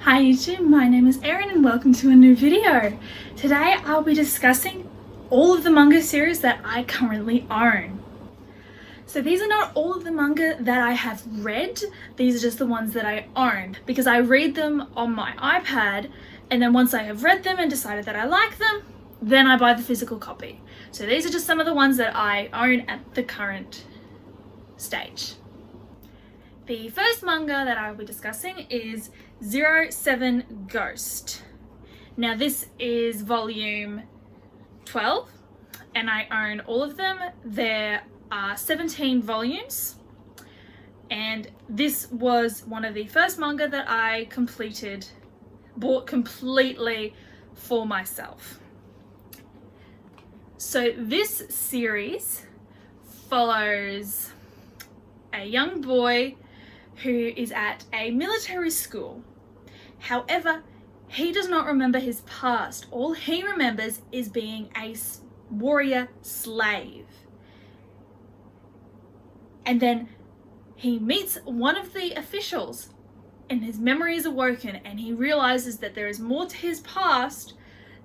Hi YouTube, my name is Erin and welcome to a new video. Today I'll be discussing all of the manga series that I currently own. So these are not all of the manga that I have read, these are just the ones that I own because I read them on my iPad, and then once I have read them and decided that I like them, then I buy the physical copy. So these are just some of the ones that I own at the current stage. The first manga that I will be discussing is 07 Ghost. Now this is volume 12 and I own all of them. There are 17 volumes and this was one of the first manga that I bought completely for myself. So this series follows a young boy who is at a military school. However, he does not remember his past. All he remembers is being a warrior slave. And then he meets one of the officials and his memory is awoken and he realizes that there is more to his past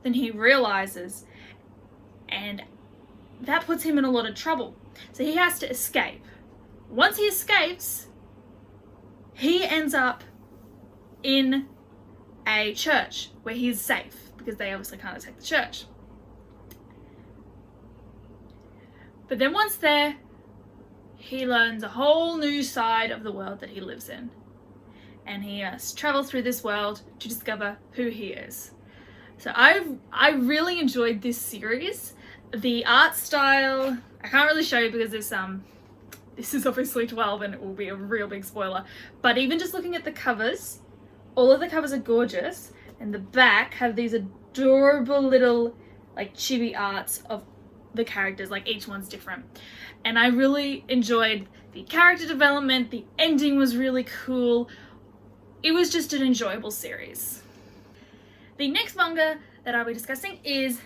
than he realizes. And that puts him in a lot of trouble. So he has to escape. Once he escapes, he ends up in a church where he's safe because they obviously can't attack the church. But then once there, he learns a whole new side of the world that he lives in. And he has to travel through this world to discover who he is. So I really enjoyed this series. The art style, I can't really show you because this is obviously 12 and it will be a real big spoiler, but even just looking at the covers, all of the covers are gorgeous, and the back have these adorable little like chibi arts of the characters, like each one's different. And I really enjoyed the character development, the ending was really cool, it was just an enjoyable series. The next manga that I'll be discussing is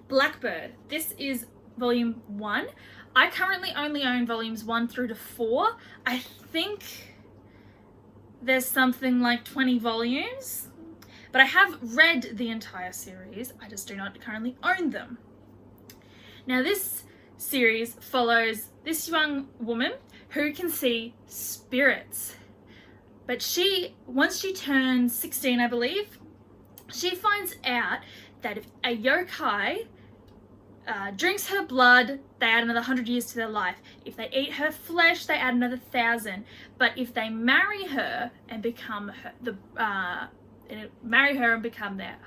Blackbird. This is volume 1. I currently only own volumes 1 through to 4. I think there's something like 20 volumes, but I have read the entire series. I just do not currently own them. Now this series follows this young woman who can see spirits, but once she turns 16, I believe, she finds out that if a yokai drinks her blood, they add another 100 years to their life. If they eat her flesh, they add another 1,000. But if they marry her and become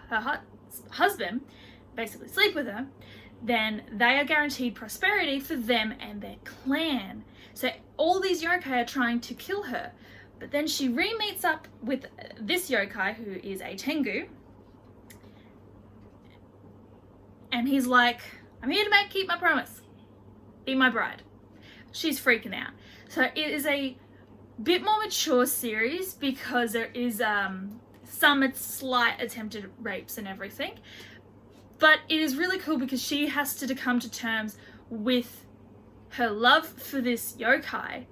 her husband, basically sleep with her, then they are guaranteed prosperity for them and their clan. So all these yokai are trying to kill her. But then she re-meets up with this yokai who is a Tengu. And he's like, I'm here to keep my promise. Be my bride. She's freaking out. So it is a bit more mature series because there is some slight attempted rapes and everything. But it is really cool because she has to come to terms with her love for this yokai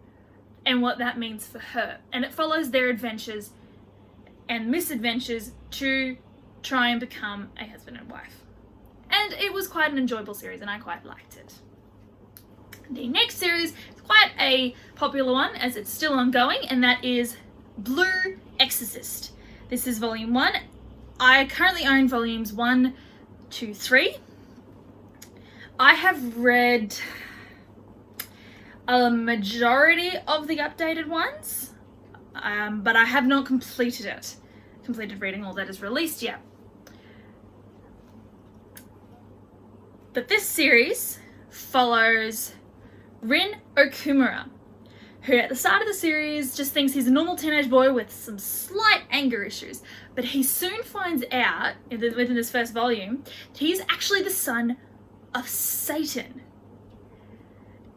and what that means for her. And it follows their adventures and misadventures to try and become a husband and wife. And it was quite an enjoyable series and I quite liked it. The next series is quite a popular one as it's still ongoing, and that is Blue Exorcist. This is volume 1. I currently own volumes 1 to 3. I have read a majority of the updated ones, but I have not completed reading all that is released yet. But this series follows Rin Okumura, who at the start of the series just thinks he's a normal teenage boy with some slight anger issues. But he soon finds out, within this first volume, that he's actually the son of Satan.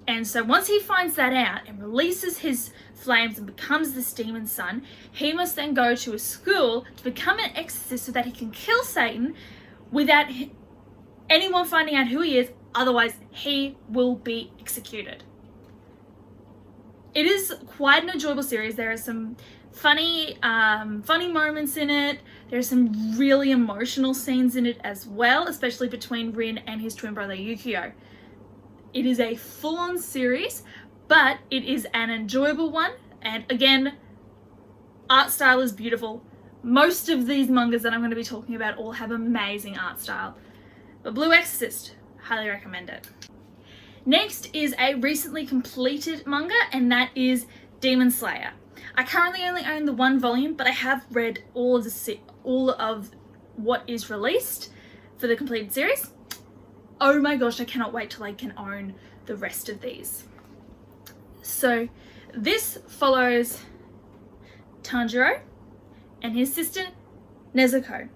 And so once he finds that out and releases his flames and becomes this demon son, he must then go to a school to become an exorcist so that he can kill Satan without anyone finding out who he is, otherwise he will be executed. It is quite an enjoyable series. There are some funny moments in it. There's some really emotional scenes in it as well, especially between Rin and his twin brother YuGiOh. It is a full-on series, but it is an enjoyable one, and again, art style is beautiful. Most of these mangas that I'm going to be talking about all have amazing art style. But Blue Exorcist, highly recommend it. Next is a recently completed manga, and that is Demon Slayer. I currently only own the 1 volume, but I have read all of what is released for the completed series. Oh my gosh, I cannot wait till I can own the rest of these. So this follows Tanjiro and his sister Nezuko.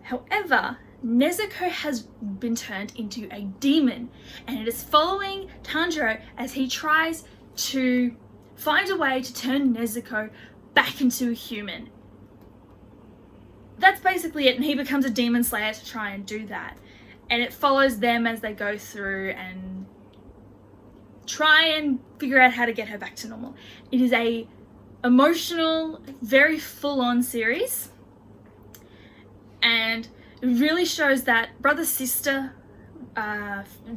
However, Nezuko has been turned into a demon, and it is following Tanjiro as he tries to find a way to turn Nezuko back into a human. That's basically it, and he becomes a demon slayer to try and do that. And it follows them as they go through and try and figure out how to get her back to normal. It is a emotional, very full-on series, and it really shows that brother-sister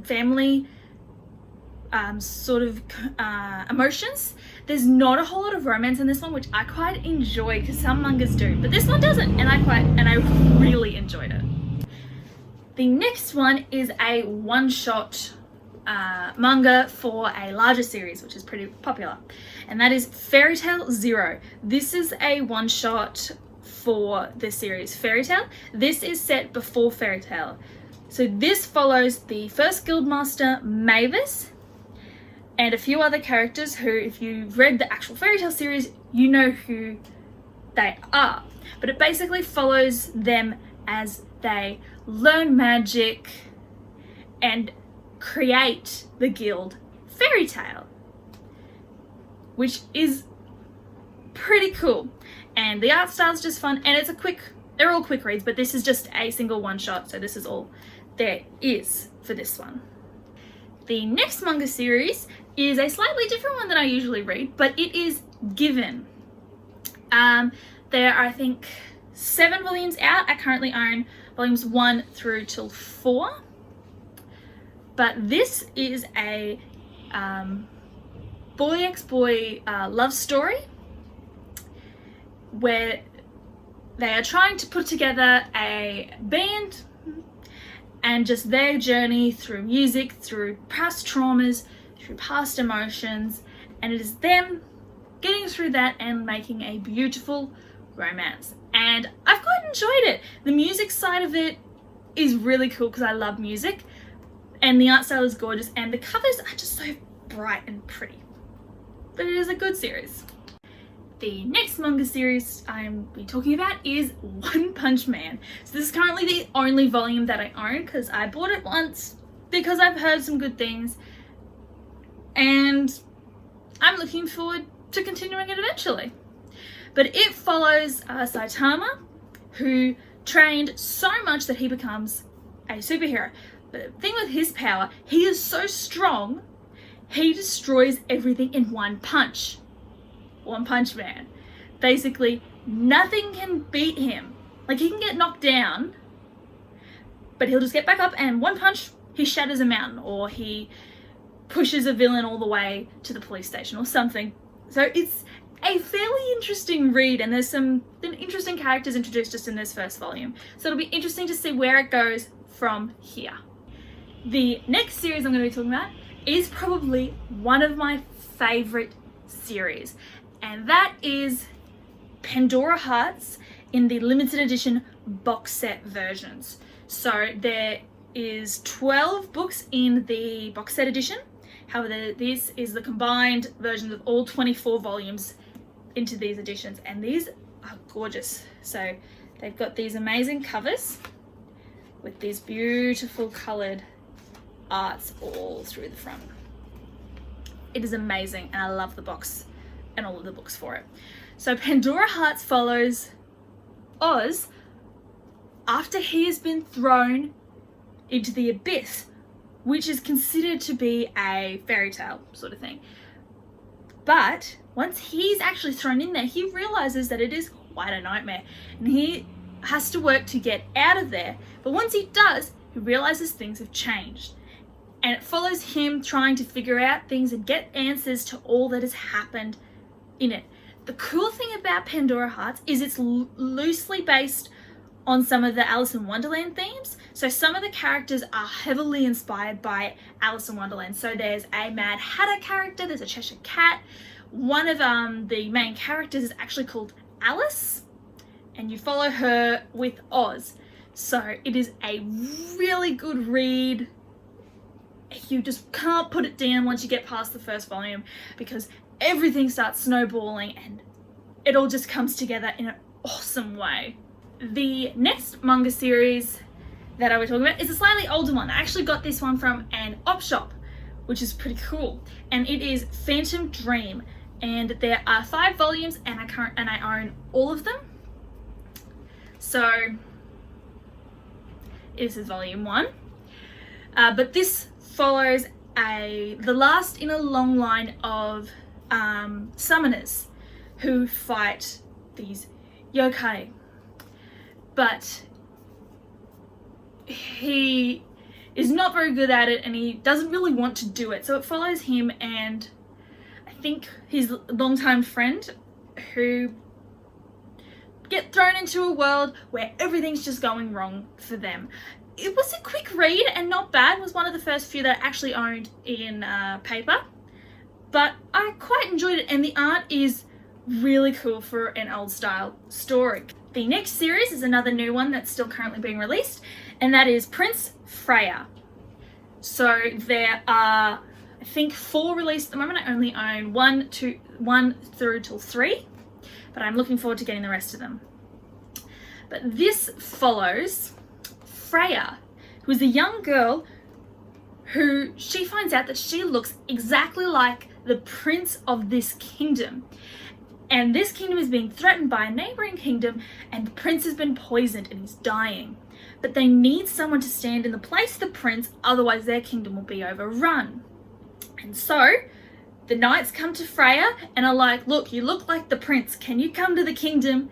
family emotions. There's not a whole lot of romance in this one, which I quite enjoy because some mangas do, but this one doesn't, and I really enjoyed it. The next one is a one-shot manga for a larger series, which is pretty popular, and that is Fairy Tail Zero. This is a one-shot for the series Fairy Tail. This is set before Fairy Tail. So this follows the first guildmaster Mavis and a few other characters who, if you've read the actual Fairy Tail series, you know who they are. But it basically follows them as they learn magic and create the guild Fairy Tail, which is pretty cool. And the art style's just fun, and it's they're all quick reads, but this is just a single one shot, so this is all there is for this one. The next manga series is a slightly different one than I usually read, but it is Given. There are, I think, 7 volumes out. I currently own volumes 1 through till 4. But this is a boy-ex-boy love story where they are trying to put together a band, and just their journey through music, through past traumas, through past emotions, and it is them getting through that and making a beautiful romance. And I've quite enjoyed it. The music side of it is really cool because I love music, and the art style is gorgeous, and the covers are just so bright and pretty. But it is a good series. The next manga series I'm be talking about is One Punch Man. So this is currently the only volume that I own because I bought it once because I've heard some good things, and I'm looking forward to continuing it eventually. But it follows Saitama, who trained so much that he becomes a superhero. But the thing with his power, he is so strong, he destroys everything in one punch. One Punch Man. Basically, nothing can beat him. Like, he can get knocked down, but he'll just get back up, and one punch, he shatters a mountain, or he pushes a villain all the way to the police station or something. So it's a fairly interesting read, and there's some interesting characters introduced just in this first volume. So it'll be interesting to see where it goes from here. The next series I'm going to be talking about is probably one of my favorite series, and that is Pandora Hearts in the limited edition box set versions. So there is 12 books in the box set edition. However, this is the combined version of all 24 volumes into these editions, and these are gorgeous. So they've got these amazing covers with these beautiful coloured arts all through the front. It is amazing, and I love the box and all of the books for it. So Pandora Hearts follows Oz after he has been thrown into the abyss, which is considered to be a fairy tale sort of thing. But once he's actually thrown in there, he realizes that it is quite a nightmare, and he has to work to get out of there. But once he does, he realizes things have changed, and it follows him trying to figure out things and get answers to all that has happened in it. The cool thing about Pandora Hearts is it's loosely based on some of the Alice in Wonderland themes. So some of the characters are heavily inspired by Alice in Wonderland. So there's a Mad Hatter character, there's a Cheshire Cat. One of the main characters is actually called Alice, and you follow her with Oz. So it is a really good read. You just can't put it down once you get past the first volume, because everything starts snowballing and it all just comes together in an awesome way. The next manga series that I was talking about is a slightly older one. I actually got this one from an op shop, which is pretty cool, and it is Phantom Dream, and there are 5 volumes, and I own all of them. So this is volume 1, but this follows the last in a long line of summoners who fight these yokai. But he is not very good at it, and he doesn't really want to do it. So it follows him and I think his longtime friend, who get thrown into a world where everything's just going wrong for them. It was a quick read and not bad. It was one of the first few that I actually owned in paper. But I quite enjoyed it, and the art is really cool for an old style story. The next series is another new one that's still currently being released, and that is Prince Freya. So there are, I think, 4 released at the moment. I only own 1 through till 3, but I'm looking forward to getting the rest of them. But this follows Freya, who is a young girl who she finds out that she looks exactly like the prince of this kingdom. And this kingdom is being threatened by a neighboring kingdom, and the prince has been poisoned and he's dying. But they need someone to stand in the place of the prince, otherwise their kingdom will be overrun. And so the knights come to Freya and are like, look, you look like the prince. Can you come to the kingdom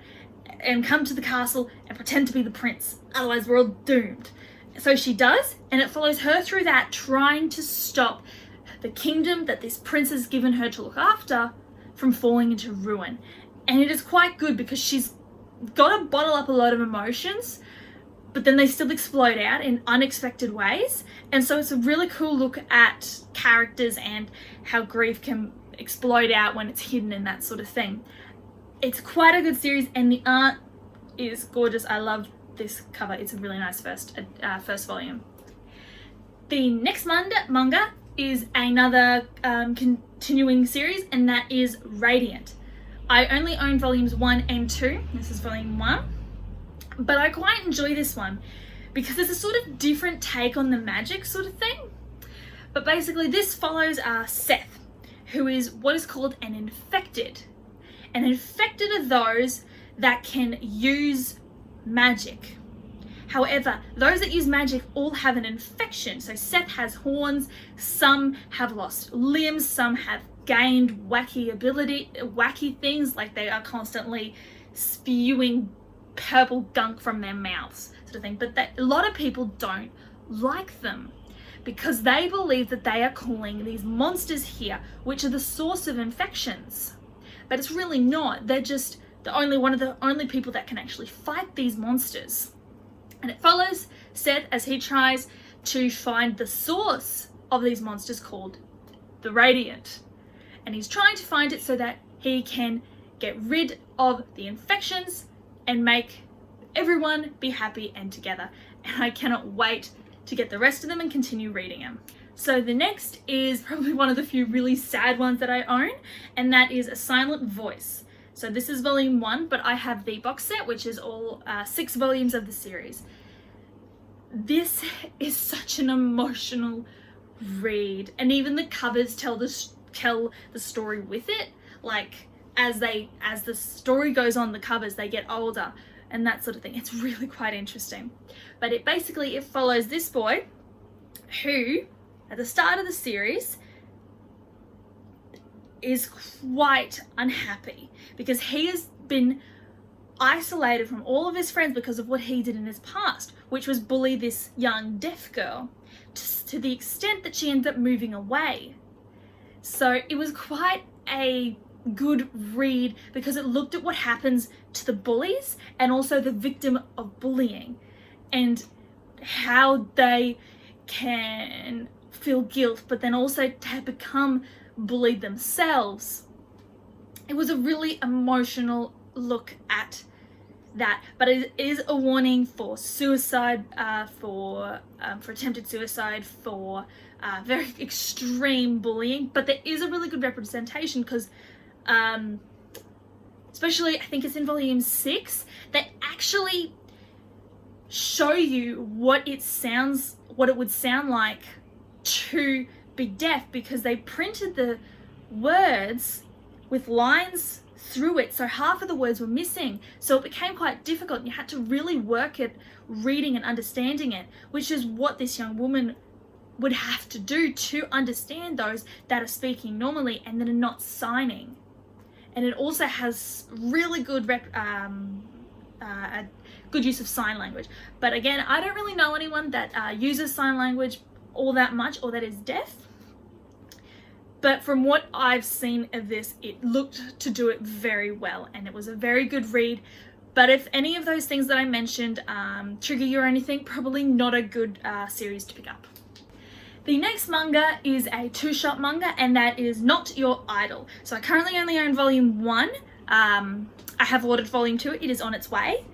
and come to the castle and pretend to be the prince? Otherwise we're all doomed. So she does, and it follows her through that, trying to stop the kingdom that this prince has given her to look after from falling into ruin. And it is quite good because she's got to bottle up a lot of emotions, but then they still explode out in unexpected ways. And so it's a really cool look at characters and how grief can explode out when it's hidden and that sort of thing. It's quite a good series, and the art is gorgeous. I love this cover. It's a really nice first volume. The next manga is another continuing series, and that is Radiant. I only own volumes 1 and 2. This is volume 1. But I quite enjoy this one because it's a sort of different take on the magic sort of thing. But basically this follows Seth, who is what is called an infected. And infected are those that can use magic. However, those that use magic all have an infection. So Seth has horns, some have lost limbs, some have gained wacky things, like they are constantly spewing purple gunk from their mouths, sort of thing. But a lot of people don't like them because they believe that they are calling these monsters here, which are the source of infections. But it's really not. They're just one of the only people that can actually fight these monsters. And it follows Seth as he tries to find the source of these monsters called the Radiant. And he's trying to find it so that he can get rid of the infections and make everyone be happy and together. And I cannot wait to get the rest of them and continue reading them. So the next is probably one of the few really sad ones that I own, and that is A Silent Voice. So this is volume 1, but I have the box set, which is all 6 volumes of the series. This is such an emotional read, and even the covers tell the story with it. Like as the story goes on, the covers, they get older and that sort of thing. It's really quite interesting. But it follows this boy who, at the start of the series, is quite unhappy because he has been isolated from all of his friends because of what he did in his past, which was bully this young deaf girl to the extent that she ended up moving away. So it was quite a good read because it looked at what happens to the bullies and also the victim of bullying and how they can feel guilt but then also to become bullied themselves. It was a really emotional look at that, but it is a warning for suicide, for attempted suicide, for very extreme bullying, but there is a really good representation because especially I think it's in volume 6, they actually show you what it would sound like to be deaf, because they printed the words with lines through it, so half of the words were missing, so it became quite difficult and you had to really work at reading and understanding it, which is what this young woman would have to do to understand those that are speaking normally and that are not signing. And it also has really good good use of sign language, but again, I don't really know anyone that uses sign language all that much or that is deaf. But from what I've seen of this, it looked to do it very well and it was a very good read. But if any of those things that I mentioned trigger you or anything, probably not a good series to pick up. The next manga is a two-shot manga, and that is Not Your Idol. So I currently only own volume 1. I have ordered volume 2. It is on its way.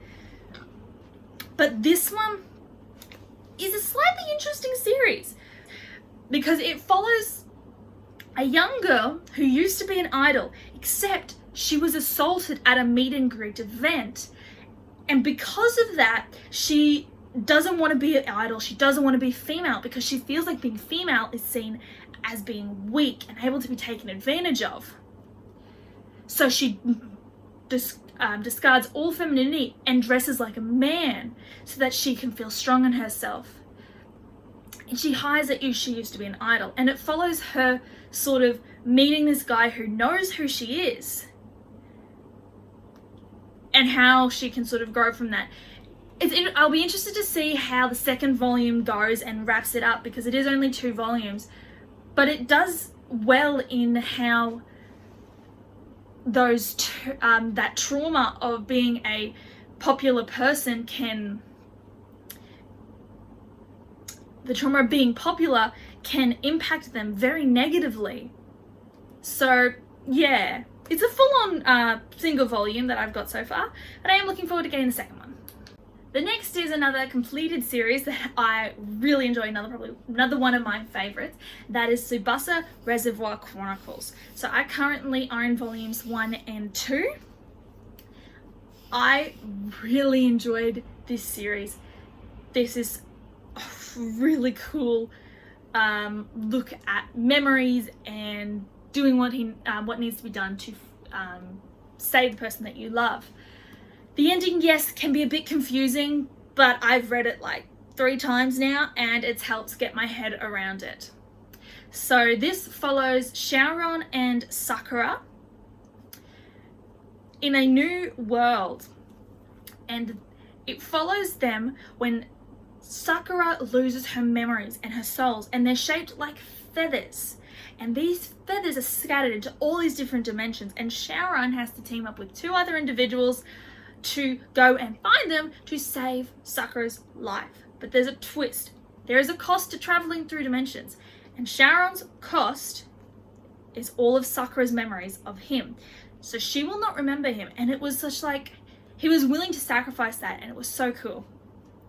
But this one is a slightly interesting series because it follows a young girl who used to be an idol, except she was assaulted at a meet and greet event. And because of that, she doesn't want to be an idol. She doesn't want to be female because she feels like being female is seen as being weak and able to be taken advantage of. So she discards all femininity and dresses like a man so that she can feel strong in herself. And she hides that she used to be an idol. And it follows her sort of meeting this guy who knows who she is and how she can sort of grow from that. I'll be interested to see how the second volume goes and wraps it up because it is only 2 volumes, but it does well in how that trauma of being a popular person the trauma of being popular can impact them very negatively. So yeah, it's a full-on single volume that I've got so far, and I am looking forward to getting the second one. The next is another completed series that I really enjoy, another one of my favorites. That is Tsubasa Reservoir Chronicles. So I currently own volumes 1 and 2. I really enjoyed this series. This is a really cool look at memories and doing what needs to be done to save the person that you love. The ending, yes, can be a bit confusing, but I've read it like 3 times now and it's helped get my head around it. So this follows Shaoran and Sakura in a new world, and it follows them when Sakura loses her memories and her souls, and they're shaped like feathers. And these feathers are scattered into all these different dimensions, and Shaoran has to team up with 2 other individuals to go and find them to save Sakura's life. But there's a twist. There is a cost to traveling through dimensions, and Shaoran's cost is all of Sakura's memories of him. So she will not remember him, and it was such like, he was willing to sacrifice that, and it was so cool.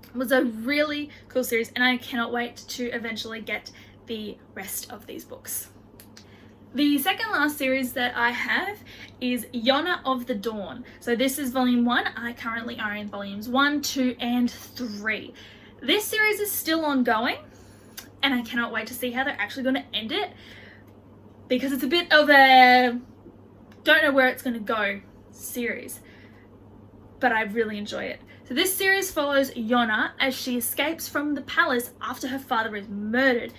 It was a really cool series, and I cannot wait to eventually get the rest of these books. The second last series that I have is Joana of the Dawn. So this is volume 1. I currently own volumes 1, 2, and 3. This series is still ongoing, and I cannot wait to see how they're actually going to end it, because it's a bit of a don't know where it's going to go series, but I really enjoy it. So this series follows Joana as she escapes from the palace after her father is murdered,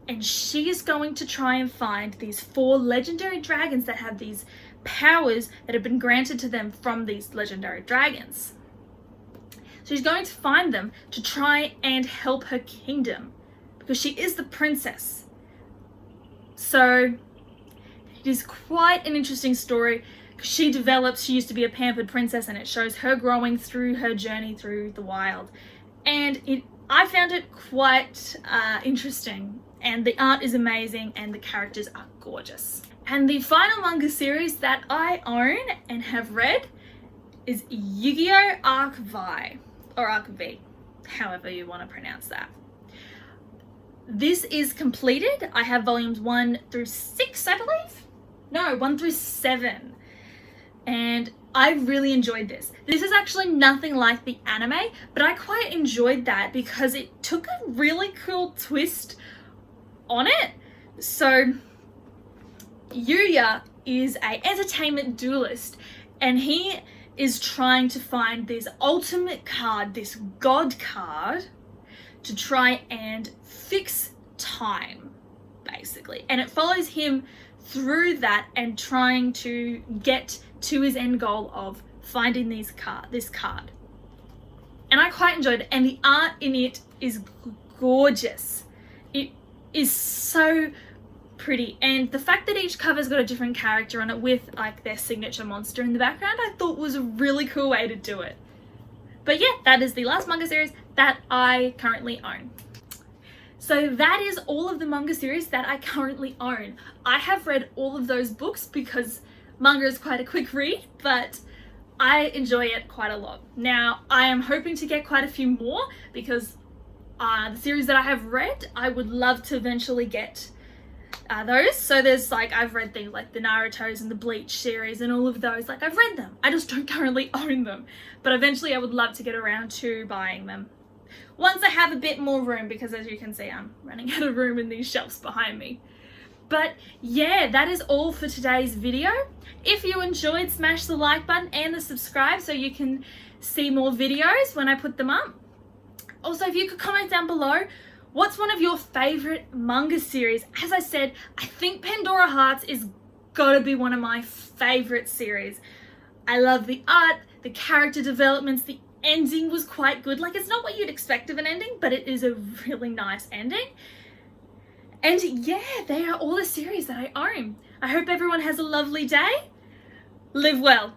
and she is going to try and find these 4 legendary dragons that have these powers that have been granted to them from these legendary dragons. So she's going to find them to try and help her kingdom, because she is the princess. So it is quite an interesting story. She used to be a pampered princess, and it shows her growing through her journey through the wild. And I found it quite interesting, and the art is amazing and the characters are gorgeous. And the final manga series that I own and have read is YuGiOh Archive, or Archive, however you want to pronounce that. This is completed. I have volumes 1 through 6, I believe. No, 1 through 7. And I really enjoyed this. This is actually nothing like the anime, but I quite enjoyed that because it took a really cool twist on it. So YuGiOh is an entertainment duelist, and he is trying to find this ultimate card, this god card, to try and fix time, basically. And it follows him through that and trying to get to his end goal of finding this card. And I quite enjoyed it, and the art in it is gorgeous. It is so pretty, and the fact that each cover's got a different character on it with like their signature monster in the background, I thought was a really cool way to do it. But yeah, that is the last manga series that I currently own. So that is all of the manga series that I currently own. I have read all of those books because manga is quite a quick read, but I enjoy it quite a lot. Now, I am hoping to get quite a few more because the series that I have read, I would love to eventually get those. So there's like, I've read things like the Naruto's and the Bleach series and all of those. Like, I've read them. I just don't currently own them. But eventually I would love to get around to buying them once I have a bit more room, because as you can see, I'm running out of room in these shelves behind me. But yeah, that is all for today's video. If you enjoyed, smash the like button and the subscribe so you can see more videos when I put them up. Also, if you could comment down below, what's one of your favorite manga series? As I said, I think Pandora Hearts is gotta be one of my favorite series. I love the art, the character developments, the ending was quite good. Like, it's not what you'd expect of an ending, but it is a really nice ending. And yeah, they are all the series that I own. I hope everyone has a lovely day. Live well.